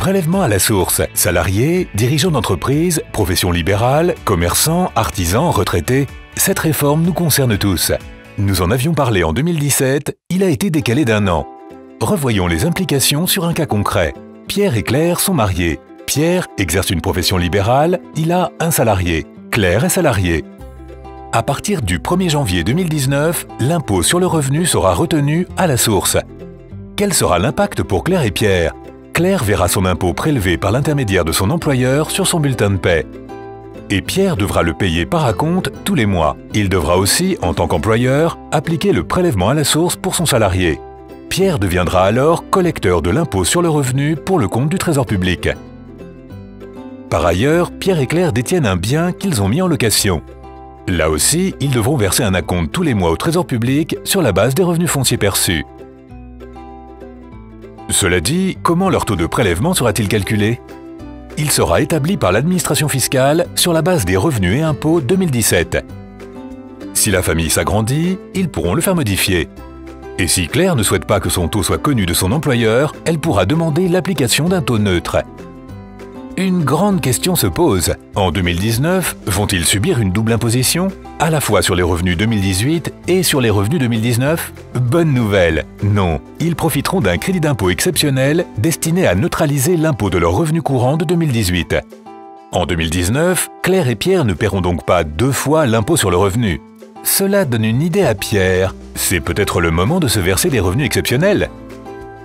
Prélèvement à la source. Salariés, dirigeants d'entreprise, professions libérales, commerçants, artisans, retraités, cette réforme nous concerne tous. Nous en avions parlé en 2017, il a été décalé d'1 an. Revoyons les implications sur un cas concret. Pierre et Claire sont mariés. Pierre exerce une profession libérale, il a un salarié. Claire est salariée. À partir du 1er janvier 2019, l'impôt sur le revenu sera retenu à la source. Quel sera l'impact pour Claire et Pierre? Claire verra son impôt prélevé par l'intermédiaire de son employeur sur son bulletin de paie. Et Pierre devra le payer par acompte tous les mois. Il devra aussi, en tant qu'employeur, appliquer le prélèvement à la source pour son salarié. Pierre deviendra alors collecteur de l'impôt sur le revenu pour le compte du Trésor public. Par ailleurs, Pierre et Claire détiennent un bien qu'ils ont mis en location. Là aussi, ils devront verser un acompte tous les mois au Trésor public sur la base des revenus fonciers perçus. Cela dit, comment leur taux de prélèvement sera-t-il calculé? Il sera établi par l'administration fiscale sur la base des revenus et impôts 2017. Si la famille s'agrandit, ils pourront le faire modifier. Et si Claire ne souhaite pas que son taux soit connu de son employeur, elle pourra demander l'application d'un taux neutre. Une grande question se pose. En 2019, vont-ils subir une double imposition, à la fois sur les revenus 2018 et sur les revenus 2019? Bonne nouvelle, non. Ils profiteront d'un crédit d'impôt exceptionnel destiné à neutraliser l'impôt de leurs revenus courants de 2018. En 2019, Claire et Pierre ne paieront donc pas 2 fois l'impôt sur le revenu. Cela donne une idée à Pierre. C'est peut-être le moment de se verser des revenus exceptionnels?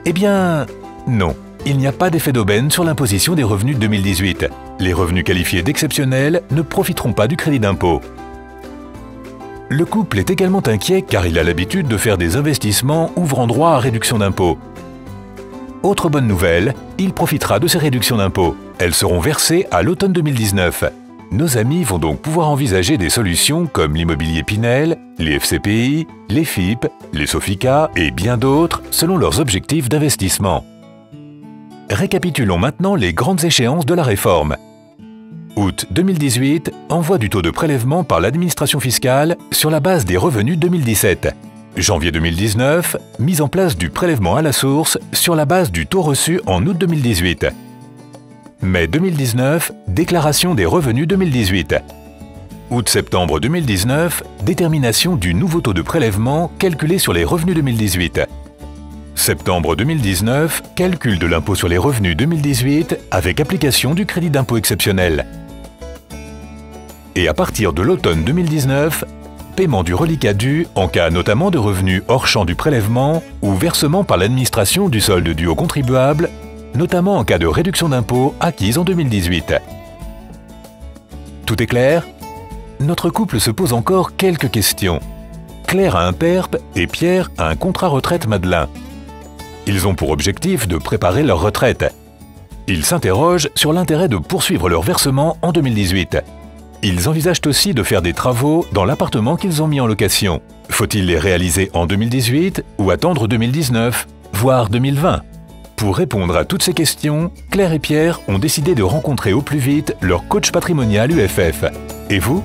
Eh bien, non. Il n'y a pas d'effet d'aubaine sur l'imposition des revenus de 2018. Les revenus qualifiés d'exceptionnels ne profiteront pas du crédit d'impôt. Le couple est également inquiet car il a l'habitude de faire des investissements ouvrant droit à réduction d'impôt. Autre bonne nouvelle, il profitera de ces réductions d'impôt. Elles seront versées à l'automne 2019. Nos amis vont donc pouvoir envisager des solutions comme l'immobilier Pinel, les FCPI, les FIP, les Sofica et bien d'autres selon leurs objectifs d'investissement. Récapitulons maintenant les grandes échéances de la réforme. Août 2018, envoi du taux de prélèvement par l'administration fiscale sur la base des revenus 2017. Janvier 2019, mise en place du prélèvement à la source sur la base du taux reçu en août 2018. Mai 2019, déclaration des revenus 2018. Août-septembre 2019, détermination du nouveau taux de prélèvement calculé sur les revenus 2018. Septembre 2019, calcul de l'impôt sur les revenus 2018 avec application du crédit d'impôt exceptionnel. Et à partir de l'automne 2019, paiement du reliquat dû en cas notamment de revenus hors champ du prélèvement ou versement par l'administration du solde dû aux contribuables, notamment en cas de réduction d'impôt acquise en 2018. Tout est clair? Notre couple se pose encore quelques questions. Claire a un PERP et Pierre a un contrat retraite Madelin. Ils ont pour objectif de préparer leur retraite. Ils s'interrogent sur l'intérêt de poursuivre leur versement en 2018. Ils envisagent aussi de faire des travaux dans l'appartement qu'ils ont mis en location. Faut-il les réaliser en 2018 ou attendre 2019, voire 2020? Pour répondre à toutes ces questions, Claire et Pierre ont décidé de rencontrer au plus vite leur coach patrimonial UFF. Et vous ?